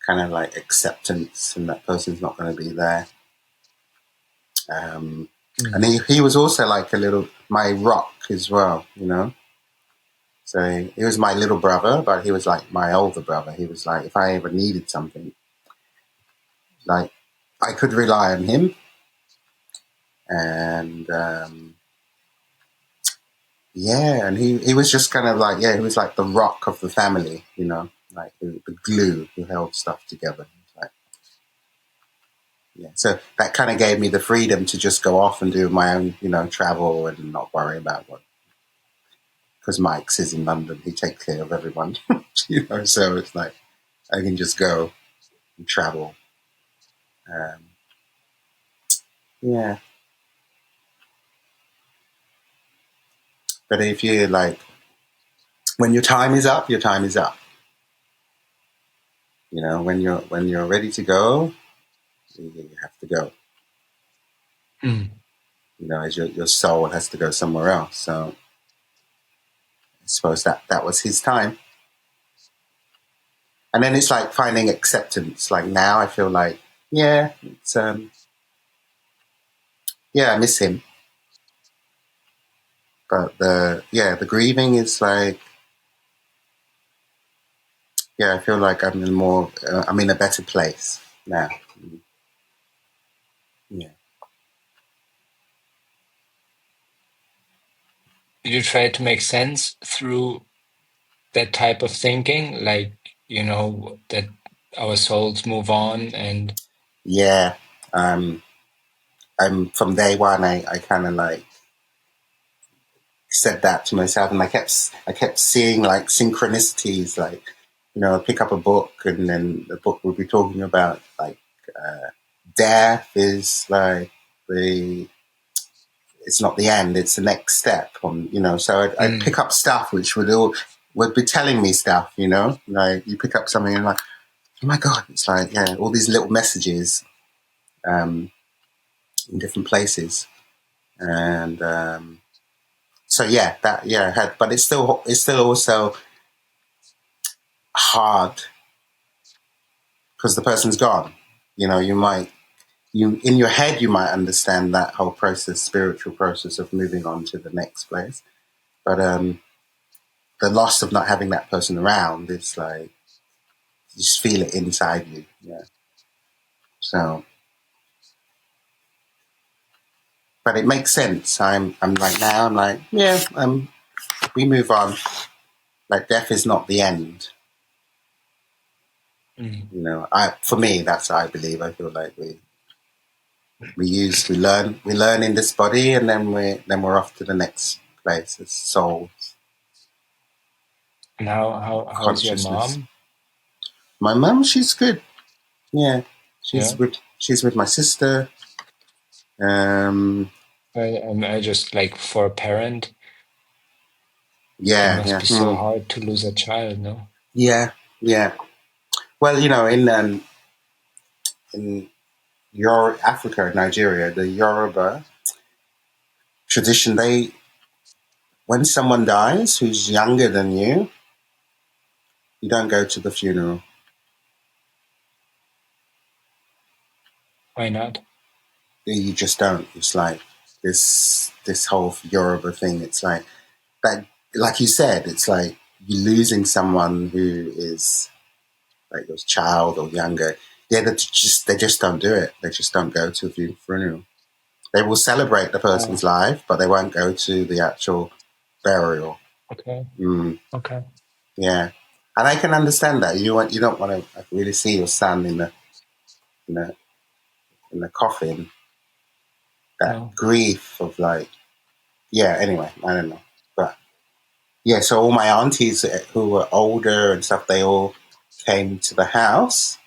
kind of like acceptance, and that person's not going to be there. And he was also like my rock as well, you know. So he was my little brother, but he was like my older brother. He was like, if I ever needed something, like I could rely on him. And yeah, and he was just kind of like, yeah, he was like the rock of the family, you know, like the glue who held stuff together. Like, yeah, so that kind of gave me the freedom to just go off and do my own, you know, travel and not worry about what. Because Mike's is in London, he takes care of everyone, you know. So it's like I can just go and travel. Um, yeah, but if you like, when your time is up, your time is up. You know, when you're ready to go, you have to go. You know, as your soul has to go somewhere else. So I suppose that was his time. And then it's like finding acceptance. Like now I feel like, yeah, it's yeah, I miss him. But the grieving is like, yeah, I feel like I'm in a better place now. Yeah. you try to make sense through that type of thinking, like, that our souls move on and Yeah. From day one, I kind of like said that to myself, and I kept seeing like synchronicities, like, I pick up a book, and then the book would be talking about like death is like it's not the end, it's the next step. So I'd pick up stuff which would be telling me stuff, like you pick up something and like, oh my God, it's like, yeah, all these little messages in different places. And so yeah, but it's still also hard because the person's gone. You in your head, you might understand that whole process, spiritual process of moving on to the next place. But the loss of not having that person around, it's like, you just feel it inside you. Yeah. So, but it makes sense. I'm like, now I'm like, yeah, we move on. Like, death is not the end. For me, that's what I believe. I feel like we learn in this body, and then we're off to the next place as souls. And how's your Consciousness. mom? My mum, she's good. Yeah, Yeah. she's with my sister. I just like, for a parent, it Yeah, must yeah, be so hard to lose a child, no? yeah, yeah. Well, in your Africa, Nigeria, the Yoruba tradition, when someone dies who's younger than you don't go to the funeral. Why not? You just don't. It's like this whole Yoruba thing. It's like that, like you said. It's like you're losing someone who is like your child or younger. Yeah, they just don't do it. They just don't go to a funeral. They will celebrate the person's life, but they won't go to the actual burial. Okay. Okay. Yeah, and I can understand that. You don't want to really see your son in the coffin. That No. grief of like, yeah. Anyway, I don't know, but yeah. So all my aunties who were older and stuff, they all came to the house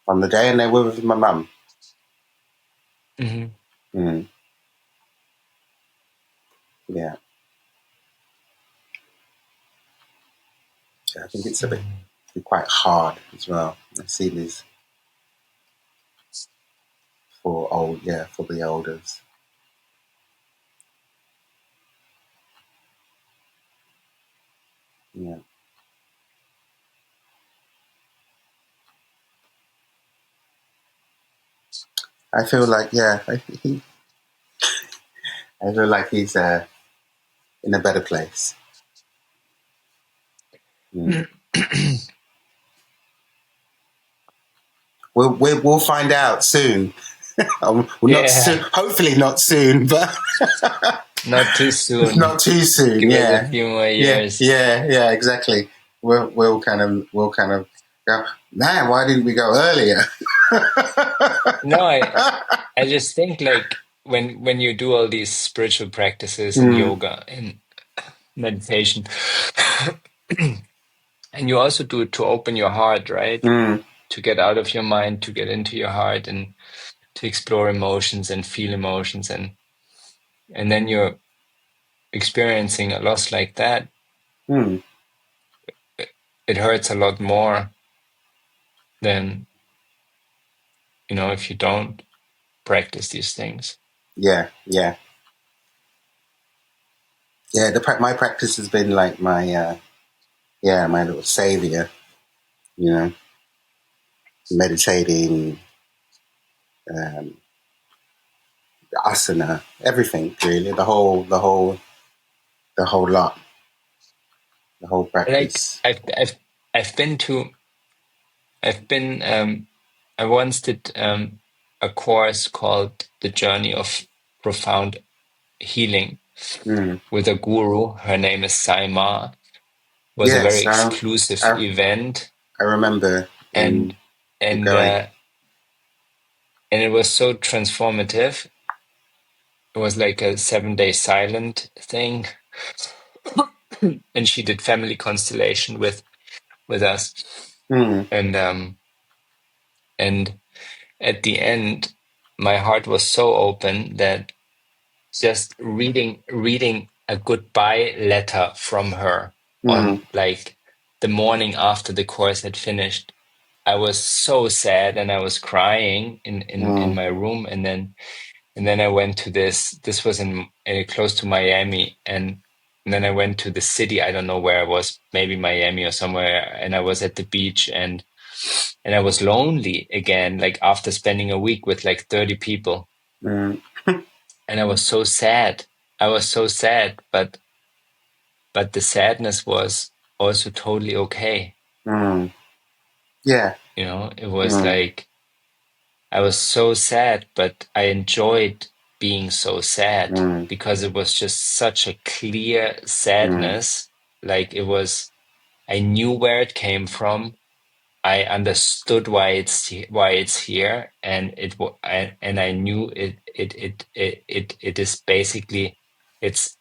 on the day, and they were with my mum. Mm. Yeah. I think it's a bit quite hard as well. I see these for the elders. Yeah. I feel like, I feel like he's in a better place. Mm. We'll find out soon. Not soon. Hopefully not soon, but not too soon. Not too soon. Give Yeah. it a few more years. Yeah. Exactly. We'll kind of go, man, why didn't we go earlier? No, I just think, like, when you do all these spiritual practices and yoga and meditation, and you also do it to open your heart, right? To get out of your mind, to get into your heart, and to explore emotions and feel emotions, and then you're experiencing a loss like that. It hurts a lot more than, if you don't practice these things. Yeah. My practice has been like my my little savior. Meditating, asana, everything really, the whole lot, the whole Like, practice. I once did a course called The Journey of Profound Healing. with a guru. Her name is Saima. It was a very Yes, exclusive I, event, I remember and you and going. uh, and it was so transformative. It was like a 7-day silent thing, and she did family constellation with us, Mm, and at the end, my heart was so open that just reading a goodbye letter from her on mm, like the morning after the course had finished, I was so sad and I was crying in mm, my room, and then I went to this was in close to Miami, and then I went to the city. I don't know where I was, maybe Miami or somewhere, and I was at the beach, and I was lonely again, like after spending a week with like 30 people. mm, And I was so sad. I was so sad, but the sadness was also totally okay. mm. Yeah. You know, it was Mm, like I was so sad, but I enjoyed being so sad mm, because it was just such a clear mm, sadness. Like it was, I knew where it came from. I understood why it's here, and and I knew it is basically it's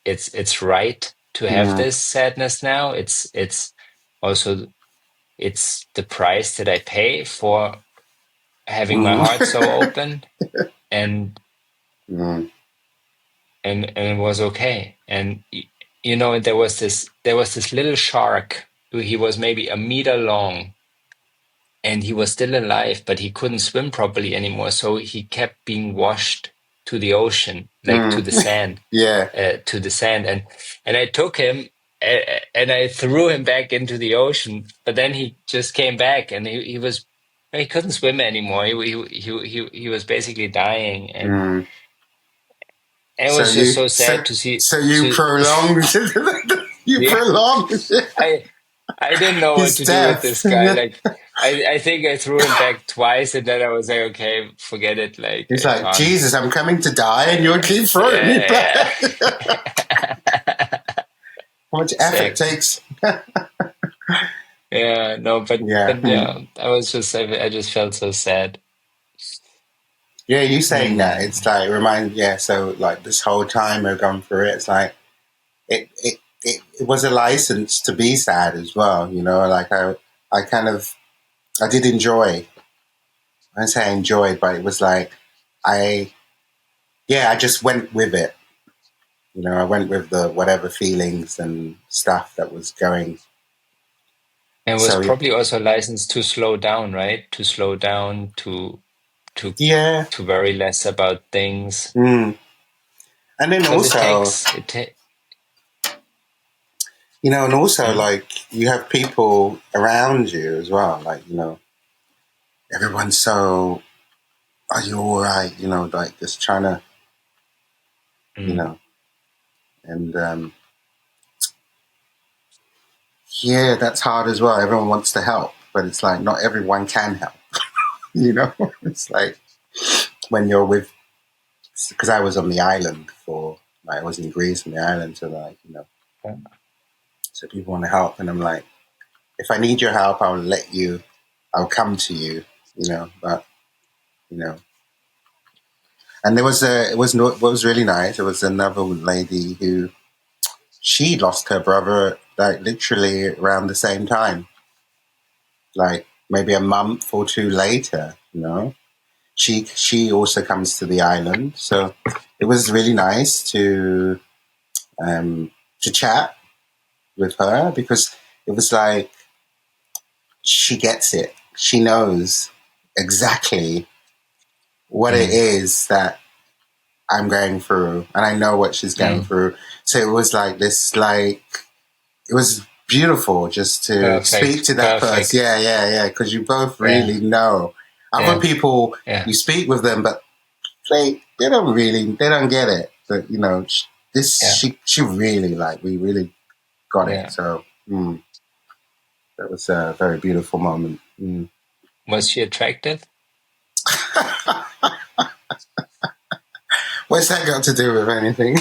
right to have mm, this sadness now. It's also it's the price that I pay for having my heart mm, so open, and mm, and it was okay. And you know, there was this little shark who he was maybe a meter long, and he was still alive, but he couldn't swim properly anymore. So he kept being washed to the ocean, like mm. Yeah. to the sand. And I took him and I threw him back into the ocean. But then he just came back, and he couldn't swim anymore. He was basically dying, Mm. and it So was just you so so sad to see. so you To prolonged you yeah, prolonged I I didn't know what his to do with death. this guy. Like, I think I threw him back twice, and then I was like, okay, forget it. Like, He's I like, can't. Jesus, I'm coming to die, and you'll keep throwing me Yeah, back. How much effort exactly. takes? Yeah, no, Yeah. but yeah, I just felt so sad. Yeah, you saying that, it's Mm. like remind yeah, so like this whole time I've gone through it, it's like it was a license to be sad as well, you know, like I kind of I did enjoy I say I enjoyed, but it was like I I just went with it. You know, I went with the whatever feelings and stuff that was going. And it was So probably also a license to slow down, right? To slow down, to yeah. to worry less about things, Mm. And then because also, it takes. you know, and also Mm, like you have people around you as well. Like, you know, everyone's so, are you all right? You know, like just trying to, you mm. know, and yeah, that's hard as well. Everyone wants to help, but it's like not everyone can help. You know, it's like when you're with, because I was on the island for, like, I was in Greece on the island, so like, you know, so people want to help, and I'm like, if I need your help, I'll come to you, you know, but you know, and what was really nice. There was another lady who she lost her brother like literally around the same time, like maybe a month or two later. You know, she also comes to the island, so it was really nice to chat with her because it was like she gets it. She knows exactly what it Mm, is that I'm going through, and I know what she's going mm. through. So it was like this, like it was beautiful just to speak Perfect, to that person. perfect. Yeah, yeah, yeah. Because you both Yeah, really know. Other yeah, people, yeah, you speak with them, but they don't get it. But you know, yeah, she really like we really got it. yeah. So that was a very beautiful moment. Mm. Was she attractive? What's that got to do with anything?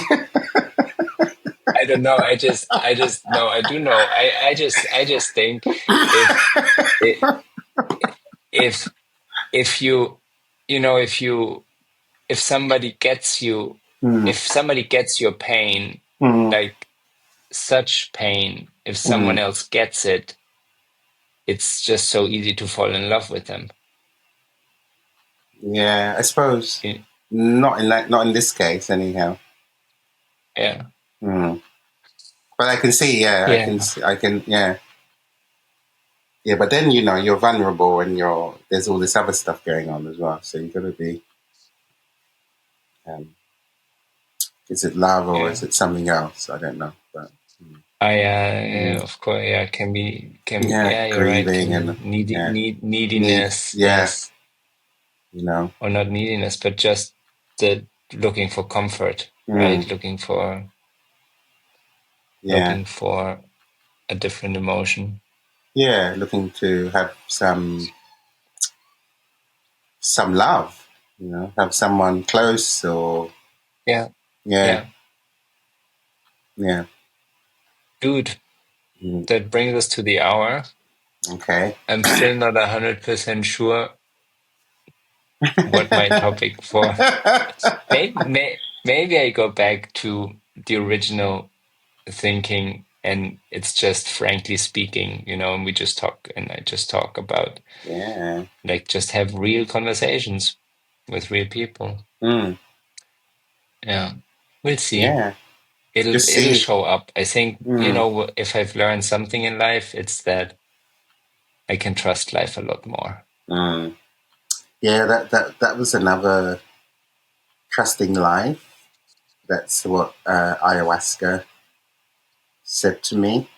don't know. No, I do know. I just think if if you if somebody gets you, if somebody gets your pain, like such pain, if someone else gets it, it's just so easy to fall in love with them. Yeah, I suppose not in this case, anyhow. Yeah. But I can see, yeah. But then you're vulnerable and there's all this other stuff going on as well. So you've got to be. Is it love or is it something else? I don't know, but. Of course, can be, you're right. Grieving and Neediness, yes. Or not neediness, but just the looking for comfort, right? Looking for a different emotion. Yeah, looking to have some love, have someone close or. Yeah. Dude, that brings us to the hour. Okay. I'm still not 100% sure what my topic for. Maybe I go back to the original thinking, and it's just frankly speaking, and we just talk, and I just talk about, like, just have real conversations with real people. Yeah, we'll see. Yeah. It'll show up. I think, if I've learned something in life, it's that I can trust life a lot more. Yeah, that was another trusting life. That's what ayahuasca said to me.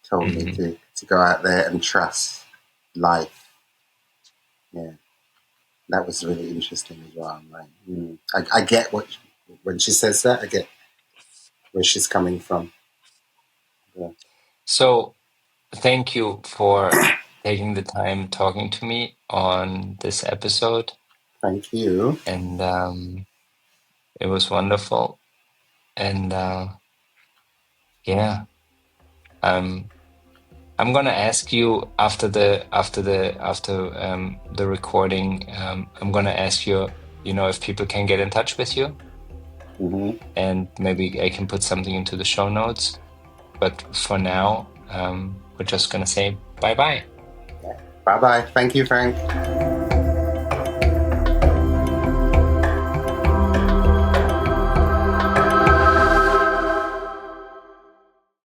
Told me to go out there and trust life. Yeah, that was really interesting as well. Like, I get when she says that, I get where she's coming from. Yeah. So, thank you for taking the time talking to me on this episode. Thank you. And it was wonderful. And I'm gonna ask you after the recording. I'm gonna ask you, if people can get in touch with you, and maybe I can put something into the show notes. But for now, we're just gonna say bye-bye. Bye-bye. Thank you, Frank.